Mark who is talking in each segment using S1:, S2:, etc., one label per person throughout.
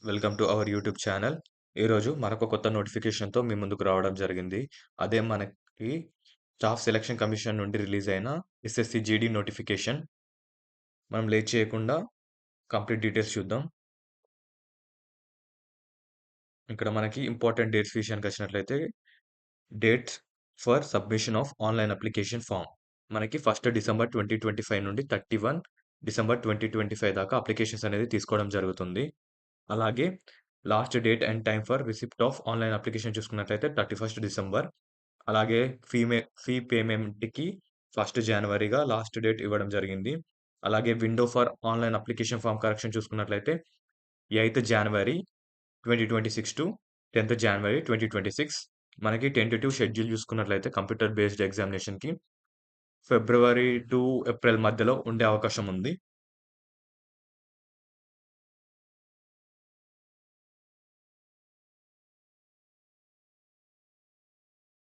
S1: Welcome to our YouTube channel. ఈరోజు మరొక కొత్త నోటిఫికేషన్‌తో మీ ముందుకు రావడం జరిగింది. అదే మనకి స్టాఫ్ సెలక్షన్ కమిషన్ నుండి రిలీజ్ అయిన ఎస్ఎస్‌సి జీడీ నోటిఫికేషన్. మనం లేట్ చేయకుండా కంప్లీట్ డీటెయిల్స్ చూద్దాం. ఇక్కడ మనకి ఇంపార్టెంట్ డేట్స్ విషయానికొచ్చినట్లయితే dates for submission of online application form. మనకి 1 డిసెంబర్ 2025 నుండి 31 డిసెంబర్ 2025 దాకా అప్లికేషన్స్ అనేది తీసుకోవడం జరుగుతుంది. అలాగే last date and time for receipt of online application చూసుకున్నట్లయితే 31 డిసెంబర్. అలాగే ఫీ పేమెంట్‌కి 1 జనవరిగా లాస్ట్ డేట్ ఇవ్వడం జరిగింది. అలాగే window for online application form correction చూసుకున్నట్లయితే 8 జనవరి 2026 టు 10 జనవరి 2026. మనకి టెంటేటివ్ షెడ్యూల్ చూసుకున్నట్లయితే కంప్యూటర్ బేస్డ్ ఎగ్జామినేషన్‌కి ఫిబ్రవరి టు ఏప్రిల్ మధ్యలో ఉండే అవకాశం ఉంది.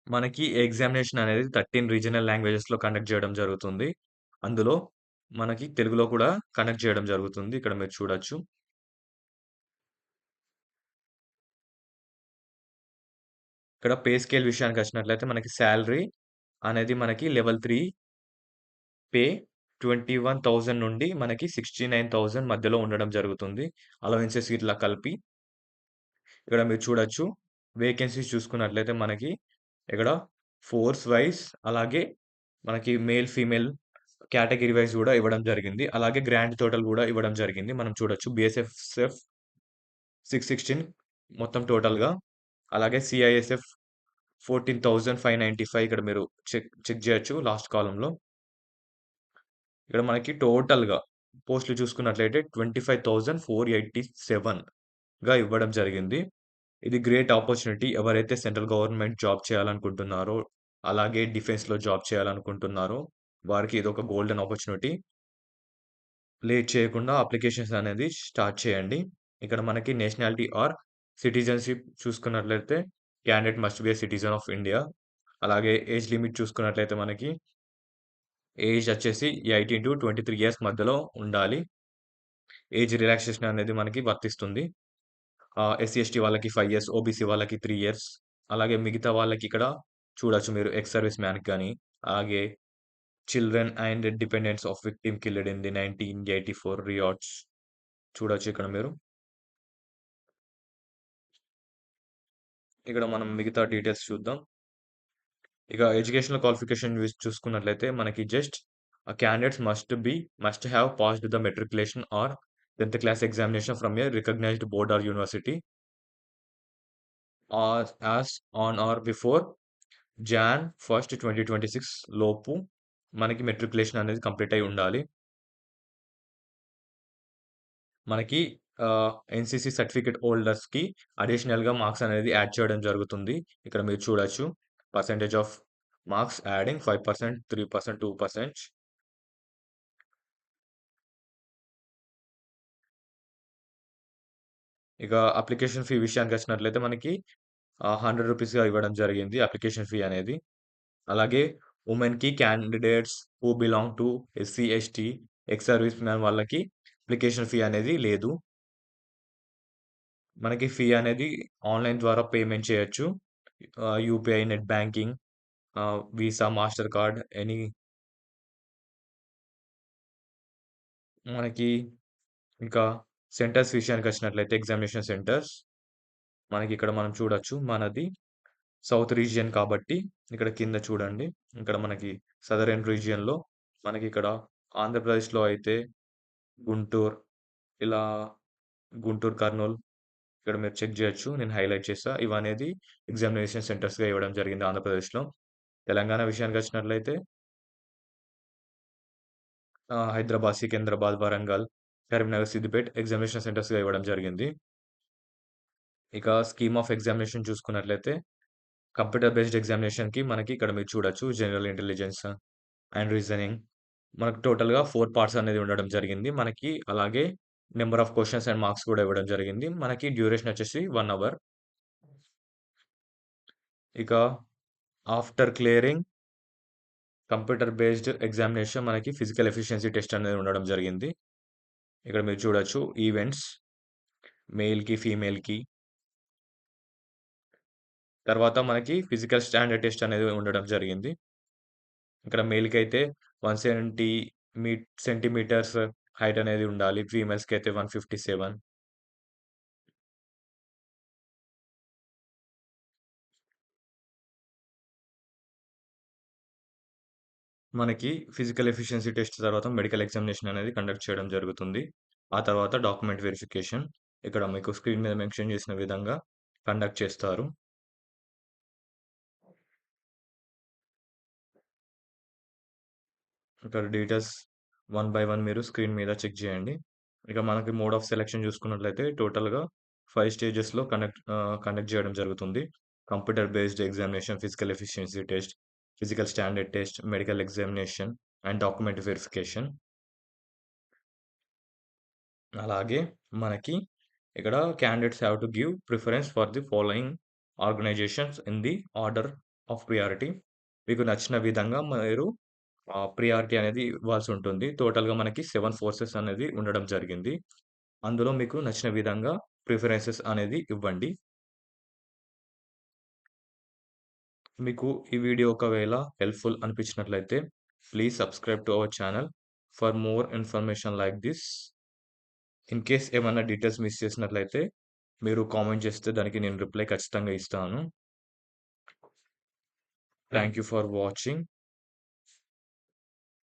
S1: మనకి ఎగ్జామినేషన్ అనేది 13 రీజనల్ లాంగ్వేజెస్‌లో కండక్ట్ చేయడం జరుగుతుంది. అందులో మనకి తెలుగులో కూడా కండక్ట్ చేయడం జరుగుతుంది. ఇక్కడ మీరు చూడొచ్చు. ఇక్కడ పే స్కేల్ విషయానికొచ్చినట్లయితే మనకి సాలరీ అనేది మనకి లెవెల్ 3 పే 21,000 నుండి మనకి 69,000 మధ్యలో ఉండడం జరుగుతుంది. అలవెన్సెస్ ఇట్లా కలిపి. ఇక్కడ మీరు చూడొచ్చు. వేకెన్సీస్ చూసుకున్నట్లయితే మనకి ఇక్కడ ఫోర్స్ వైస్ అలాగే మనకి మేల్, ఫీమేల్ కేటగరీ వైస్ గూడా ఇవ్వడం జరిగింది. అలాగే గ్రాండ్ టోటల్ గూడా ఇవ్వడం జరిగింది. మనం చూడొచ్చు. బీఎస్ఎఫ్ 616 మొత్తం టోటల్‌గా. అలాగే సీఐఎస్ఎఫ్ 14,595 ఇక్కడ మీరు చెక్ జేయొచ్చు లాస్ట్ కాలమ్‌లో. ఇక్కడ మనకి టోటల్‌గా పోస్ట్‌లు చూసుకున్నట్లయితే 25,487గా ఇవ్వడం జరిగింది. ఇది గ్రేట్ ఆపర్చునిటీ. ఎవరైతే సెంట్రల్ గవర్నమెంట్ జాబ్ చేయాలనుకుంటున్నారో, అలాగే డిఫెన్స్‌లో జాబ్ చేయాలనుకుంటున్నారో, వారికి ఇదొక గోల్డెన్ ఆపర్చునిటీ. లేట్ చేయకుండా అప్లికేషన్స్ అనేది స్టార్ట్ చేయండి. ఇక్కడ మనకి నేషనాలిటీ ఆర్ సిటిజన్‌షిప్ చూసుకున్నట్లయితే candidate must be a citizen of India. అలాగే ఏజ్ లిమిట్ చూసుకున్నట్లయితే మనకి ఏజ్ వచ్చేసి 18-23 ఇయర్స్ మధ్యలో ఉండాలి. ఏజ్ రిలాక్సేషన్ అనేది మనకి వర్తిస్తుంది. ఎస్సీ, ఎస్టీ వాళ్ళకి 5 ఇయర్స్, ఓబీసీ వాళ్ళకి 3 ఇయర్స్. అలాగే మిగతా వాళ్ళకి ఇక్కడ చూడొచ్చు మీరు ఎక్స్ సర్వీస్ మ్యాన్‌కి గాని, అలాగే children and dependents of victim killed in the 1984 riots చూడొచ్చు ఇక్కడ మీరు. ఇక్కడ మనం మిగతా డీటెయిల్స్ చూద్దాం. ఇక ఎడ్యుకేషనల్ క్వాలిఫికేషన్ చూసుకున్నట్లయితే మనకి just candidates must have passed the matriculation or 10th class examination from a recognized board or university as on or before Jan 1 2026 లోపు మనకి మెట్రిక్యులేషన్ అనేది కంప్లీట్ అయి ఉండాలి. మనకి ఎన్‌సీసీ సర్టిఫికేట్ హోల్డర్స్‌కి అడిషనల్‌గా మార్క్స్ అనేది యాడ్ చేయడం జరుగుతుంది. ఇక్కడ మీరు చూడొచ్చు. Percentage of marks adding 5%, 3%, 2%. ఇక అప్లికేషన్ ఫీ విషయానికొచ్చినట్లయితే మనకి రూ. 100గా ఇవ్వడం జరిగింది అప్లికేషన్ ఫీ అనేది. అలాగే వుమెన్‌కి candidates who belong to SC, ST, ex service man వాళ్ళకి అప్లికేషన్ ఫీ అనేది లేదు. మనకి ఫీ అనేది ఆన్‌లైన్ ద్వారా పేమెంట్ చేయొచ్చు. UPI, net banking, Visa, Master card మనకి ఇంకా సెంటర్స్ విషయానికొచ్చినట్లయితే ఎగ్జామినేషన్ సెంటర్స్ మనకిక్కడ మనం చూడొచ్చు. మనది సౌత్ రీజియన్ కాబట్టి ఇక్కడ కింద చూడండి. ఇక్కడ మనకి సదరన్ రీజియన్‌లో మనకిక్కడ ఆంధ్రప్రదేశ్‌లో అయితే గుంటూరు, ఇలా గుంటూరు, కర్నూల్ ఇక్కడ మీరు చెక్ జేయొచ్చు. నేను హైలైట్ చేశా. ఇవనేది ఎగ్జామినేషన్ సెంటర్స్‌గా ఇవ్వడం జరిగింది ఆంధ్రప్రదేశ్‌లో. తెలంగాణ విషయానికొచ్చినట్లయితే హైదరాబాద్, సికింద్రాబాద్, వరంగల్, కరీంనగర్, సిద్దిపేట్ ఎగ్జామినేషన్ సెంటర్స్‌గా ఇవ్వడం జరిగింది. ఇక స్కీమ్ ఆఫ్ ఎగ్జామినేషన్ చూసుకున్నట్లయితే కంప్యూటర్ బేస్డ్ ఎగ్జామినేషన్‌కి మనకి ఇక్కడ మీరు చూడొచ్చు. General intelligence and reasoning. మనకు టోటల్‌గా 4 పార్ట్స్ అనేది ఉండడం జరిగింది. మనకి అలాగే number of questions and marks కూడా ఇవ్వడం జరిగింది. మనకి డ్యూరేషన్ వచ్చేసి 1 అవర్. ఇక after clearing computer based examination మనకి ఫిజికల్ ఎఫిషియన్సీ టెస్ట్ అనేది ఉండడం జరిగింది. ఇక్కడ మీరు చూడొచ్చు ఈవెంట్స్. మేల్‌కి, ఫీమేల్‌కి. తర్వాత మనకి ఫిజికల్ స్టాండర్డ్ టెస్ట్ అనేది ఉండడం జరిగింది. ఇక్కడ మేల్‌కైతే 170 మీ సెంటీమీటర్స్ హైట్ అనేది ఉండాలి. ఫీమేల్స్‌కైతే 157. మనకి ఫిజికల్ ఎఫిషియన్సీ టెస్ట్ తర్వాత మెడికల్ ఎగ్జామినేషన్ అనేది కండక్ట్ చేయడం జరుగుతుంది. ఆ తర్వాత డాక్యుమెంట్ వెరిఫికేషన్. ఇక్కడ మీకు స్క్రీన్ మీద మెన్షన్ చేసిన విధంగా కండక్ట్ చేస్తారు. ఇక్కడ డీటెయిల్స్ వన్ బై వన్ మీరు స్క్రీన్ మీద చెక్ చేయండి. ఇక మనకి మోడ్ ఆఫ్ సెలక్షన్ చూసుకున్నట్లయితే టోటల్‌గా 5 స్టేజెస్‌లో కండక్ట్ చేయడం జరుగుతుంది. Computer based examination, physical efficiency test, physical standard test, medical examination and document verification. అలాగే మనకి ఇక్కడ candidates have to give preference for the following organisations in the order of priority. మీకు నచ్చిన విధంగా మీరు ప్రియారిటీ అనేది ఇవ్వాల్సి ఉంటుంది. టోటల్‌గా మనకి 7 ఫోర్సెస్ అనేది ఉండడం జరిగింది. అందులో మీకు నచ్చిన విధంగా ప్రిఫరెన్సెస్ అనేది ఇవ్వండి. మీకు ఈ వీడియో ఒకవేళ హెల్ప్‌ఫుల్ అనిపించినట్లయితే please subscribe to our channel for more information like this. In case ఏమన్నా డీటెయిల్స్ మిస్ చేసినట్లయితే మీరు కామెంట్ చేస్తే దానికి నేను రిప్లై ఖచ్చితంగా ఇస్తాను. Thank you for watching.